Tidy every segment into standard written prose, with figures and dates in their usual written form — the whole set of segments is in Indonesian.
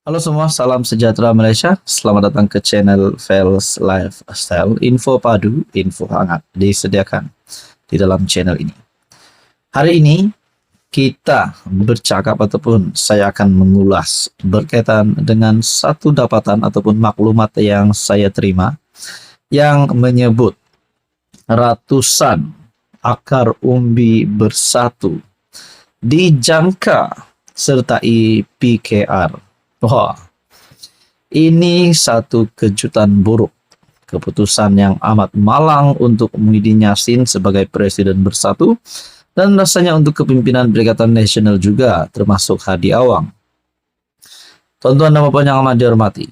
Halo semua, salam sejahtera Malaysia. Selamat datang ke channel Fels Lifestyle. Info padu, info hangat disediakan di dalam channel ini. Hari ini kita bercakap ataupun saya akan mengulas berkaitan dengan satu dapatan ataupun maklumat yang saya terima yang menyebut ratusan akar umbi bersatu dijangka sertai PKR. Wah, ini satu kejutan buruk. Keputusan yang amat malang untuk Muhyiddin Yassin sebagai Presiden Bersatu dan rasanya untuk kepimpinan Perikatan Nasional juga, termasuk Hadi Awang. Tuan-tuan dan puan yang amat dihormati,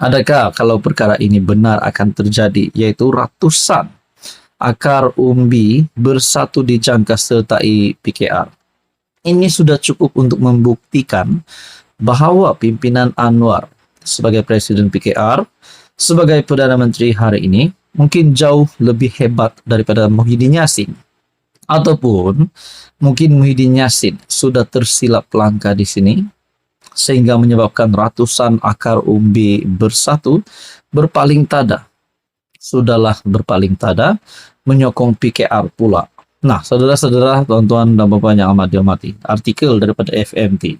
adakah kalau perkara ini benar akan terjadi, yaitu ratusan akar umbi bersatu dijangka sertai PKR? Ini sudah cukup untuk membuktikan bahwa pimpinan Anwar sebagai Presiden PKR, sebagai Perdana Menteri hari ini, mungkin jauh lebih hebat daripada Muhyiddin Yassin. Ataupun mungkin Muhyiddin Yassin sudah tersilap langkah di sini, sehingga menyebabkan ratusan akar umbi bersatu berpaling tada. Sudahlah berpaling tada, menyokong PKR pula. Nah, saudara-saudara, tuan-tuan dan puan yang amat dihormati, artikel daripada FMT.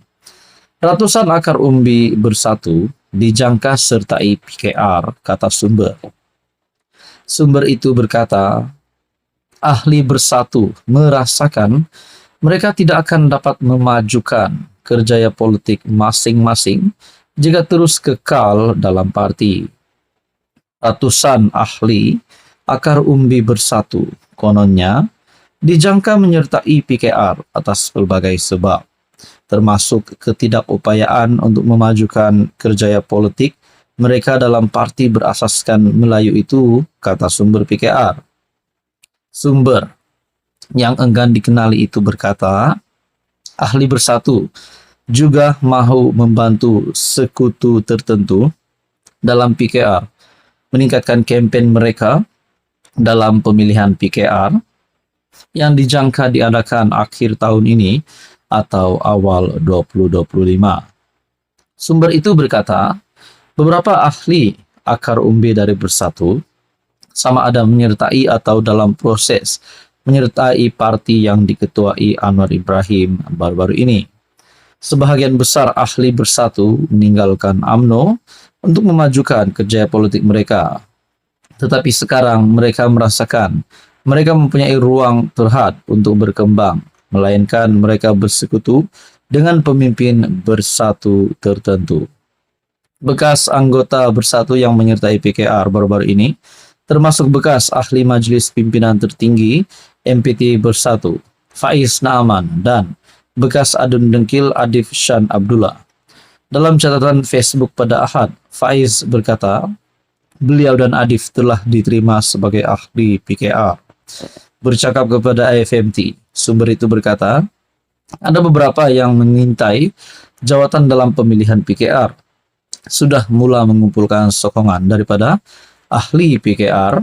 Ratusan akar umbi bersatu dijangka sertai PKR, kata sumber. Sumber itu berkata, ahli bersatu merasakan mereka tidak akan dapat memajukan kerjaya politik masing-masing jika terus kekal dalam parti. Ratusan ahli akar umbi bersatu, kononnya, dijangka menyertai PKR atas pelbagai sebab, termasuk ketidakupayaan untuk memajukan kerjaya politik mereka dalam parti berasaskan Melayu itu, kata sumber PKR. Sumber yang enggan dikenali itu berkata, ahli bersatu juga mahu membantu sekutu tertentu dalam PKR meningkatkan kempen mereka dalam pemilihan PKR yang dijangka diadakan akhir tahun ini atau awal 2025. Sumber itu berkata, beberapa ahli akar umbi dari Bersatu sama ada menyertai atau dalam proses menyertai parti yang diketuai Anwar Ibrahim baru-baru ini. Sebahagian besar ahli Bersatu meninggalkan UMNO untuk memajukan kerjaya politik mereka. Tetapi sekarang mereka merasakan mereka mempunyai ruang terhad untuk berkembang, melainkan mereka bersekutu dengan pemimpin Bersatu tertentu. Bekas anggota Bersatu yang menyertai PKR baru-baru ini, termasuk bekas ahli Majlis Pimpinan Tertinggi MPT Bersatu, Faiz Naaman, dan bekas Adun Dengkil Adif Shan Abdullah. Dalam catatan Facebook pada Ahad, Faiz berkata, beliau dan Adif telah diterima sebagai ahli PKR. Bercakap kepada AFMT, sumber itu berkata, ada beberapa yang mengintai jawatan dalam pemilihan PKR. Sudah mula mengumpulkan sokongan daripada ahli PKR,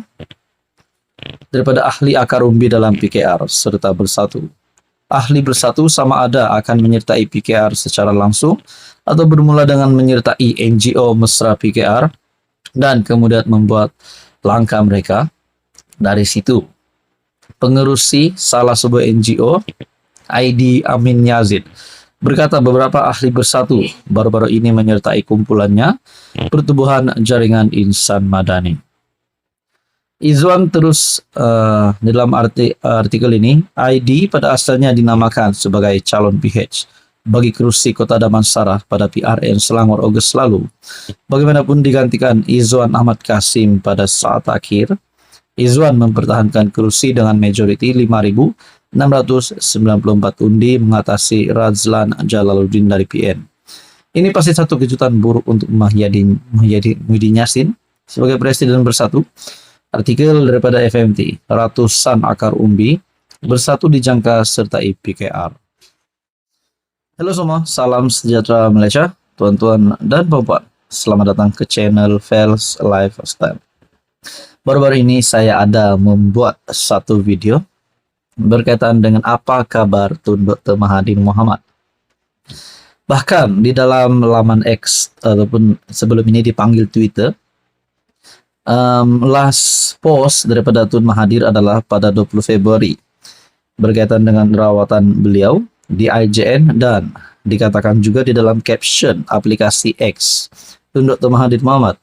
daripada ahli akar umbi dalam PKR serta Bersatu. Ahli Bersatu sama ada akan menyertai PKR secara langsung atau bermula dengan menyertai NGO mesra PKR dan kemudian membuat langkah mereka dari situ. Pengerusi salah sebuah NGO, ID Amin Yazid, berkata beberapa ahli Bersatu baru-baru ini menyertai kumpulannya Pertubuhan Jaringan Insan Madani. Izwan terus dalam artikel ini, ID pada asalnya dinamakan sebagai calon PH bagi kerusi Kota Damansara pada PRN Selangor Ogos lalu. Bagaimanapun digantikan Izwan Ahmad Kasim pada saat akhir, Izwan mempertahankan kerusi dengan majoriti 5.694 undi mengatasi Razlan Jalaluddin dari PN. Ini pasti satu kejutan buruk untuk Muhyiddin Yassin sebagai Presiden Bersatu. Artikel daripada FMT, ratusan akar umbi bersatu dijangka sertai PKR. Halo semua, salam sejahtera Malaysia, tuan-tuan dan puan-puan. Selamat datang ke channel Fels Lifestyle. Baru-baru ini saya ada membuat satu video berkaitan dengan apa kabar Tun Dr. Mahathir Mohamad. Bahkan di dalam laman X ataupun sebelum ini dipanggil Twitter, last post daripada Tun Mahathir adalah pada 20 Februari berkaitan dengan rawatan beliau di IJN, dan dikatakan juga di dalam caption aplikasi X, Tun Dr. Mahathir Mohamad,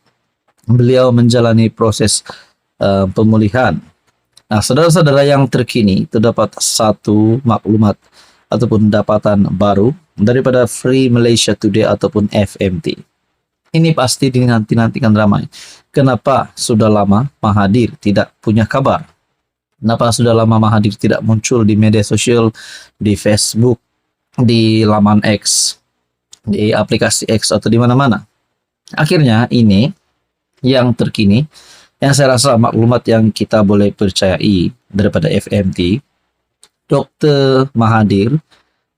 beliau menjalani proses pemulihan. Nah, saudara-saudara yang terkini, terdapat satu maklumat ataupun dapatan baru daripada Free Malaysia Today ataupun FMT. Ini pasti dinanti-nantikan ramai. Kenapa sudah lama Mahathir tidak punya kabar? Kenapa sudah lama Mahathir tidak muncul di media sosial, di Facebook, di laman X, di aplikasi X atau di mana-mana? Akhirnya ini yang terkini, yang saya rasa maklumat yang kita boleh percayai daripada FMT, Dr. Mahathir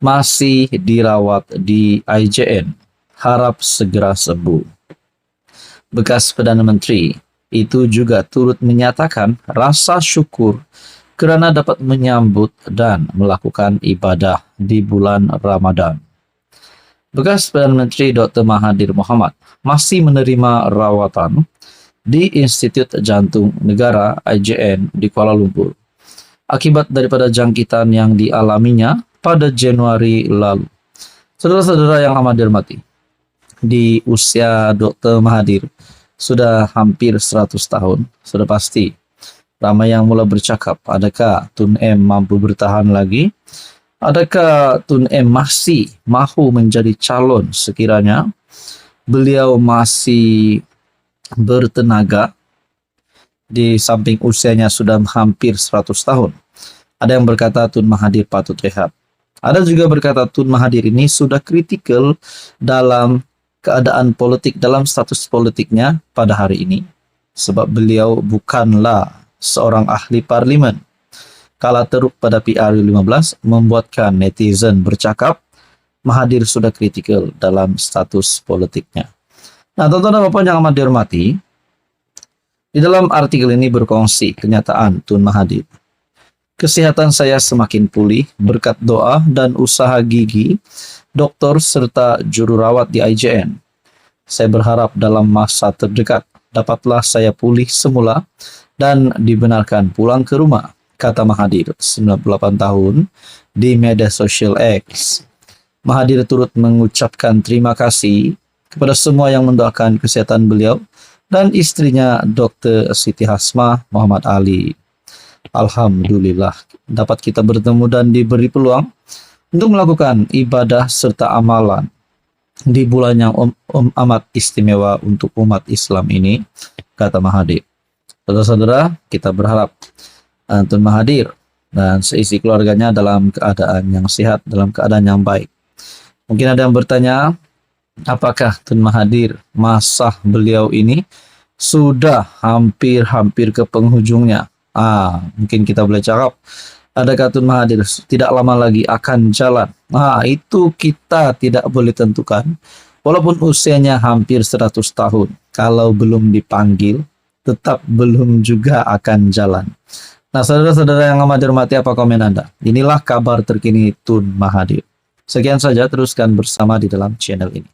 masih dirawat di IJN, harap segera sembuh. Bekas Perdana Menteri itu juga turut menyatakan rasa syukur kerana dapat menyambut dan melakukan ibadah di bulan Ramadan. Bekas Perdana Menteri Dr. Mahathir Mohamad masih menerima rawatan di Institut Jantung Negara IJN di Kuala Lumpur akibat daripada jangkitan yang dialaminya pada Januari lalu. Saudara-saudara yang amat dihormati, di usia Dr. Mahathir sudah hampir 100 tahun, sudah pasti ramai yang mula bercakap, adakah Tun M mampu bertahan lagi? Adakah Tun M masih mahu menjadi calon sekiranya beliau masih bertenaga di samping usianya sudah hampir 100 tahun? Ada yang berkata Tun Mahathir patut rehat. Ada juga berkata Tun Mahathir ini sudah kritikal dalam keadaan politik, dalam status politiknya pada hari ini, sebab beliau bukanlah seorang ahli parlimen. Kala teruk pada PRU15 membuatkan netizen bercakap Mahathir sudah kritikal dalam status politiknya. Nah, tuan-tuan dan puan yang amat dihormati, di dalam artikel ini berkongsi kenyataan Tun Mahathir. Kesehatan saya semakin pulih berkat doa dan usaha gigi doktor serta jururawat di IJN. Saya berharap dalam masa terdekat dapatlah saya pulih semula dan dibenarkan pulang ke rumah, kata Mahathir, 98 tahun, di media sosial X. Mahathir turut mengucapkan terima kasih kepada semua yang mendoakan kesehatan beliau dan istrinya Dr. Siti Hasmah Muhammad Ali. Alhamdulillah dapat kita bertemu dan diberi peluang untuk melakukan ibadah serta amalan di bulan yang amat istimewa untuk umat Islam ini, kata Mahathir. Saudara-saudara, kita berharap Tun Mahathir dan seisi keluarganya dalam keadaan yang sehat, dalam keadaan yang baik. Mungkin ada yang bertanya, apakah Tun Mahathir masa beliau ini sudah hampir ke penghujungnya? Mungkin kita boleh cakap, adakah Tun Mahathir tidak lama lagi akan jalan? Itu kita tidak boleh tentukan. Walaupun usianya hampir 100 tahun, kalau belum dipanggil, tetap belum juga akan jalan. Nah, saudara-saudara yang amat dihormati, apa komen Anda? Inilah kabar terkini Tun Mahathir. Sekian saja, teruskan bersama di dalam channel ini.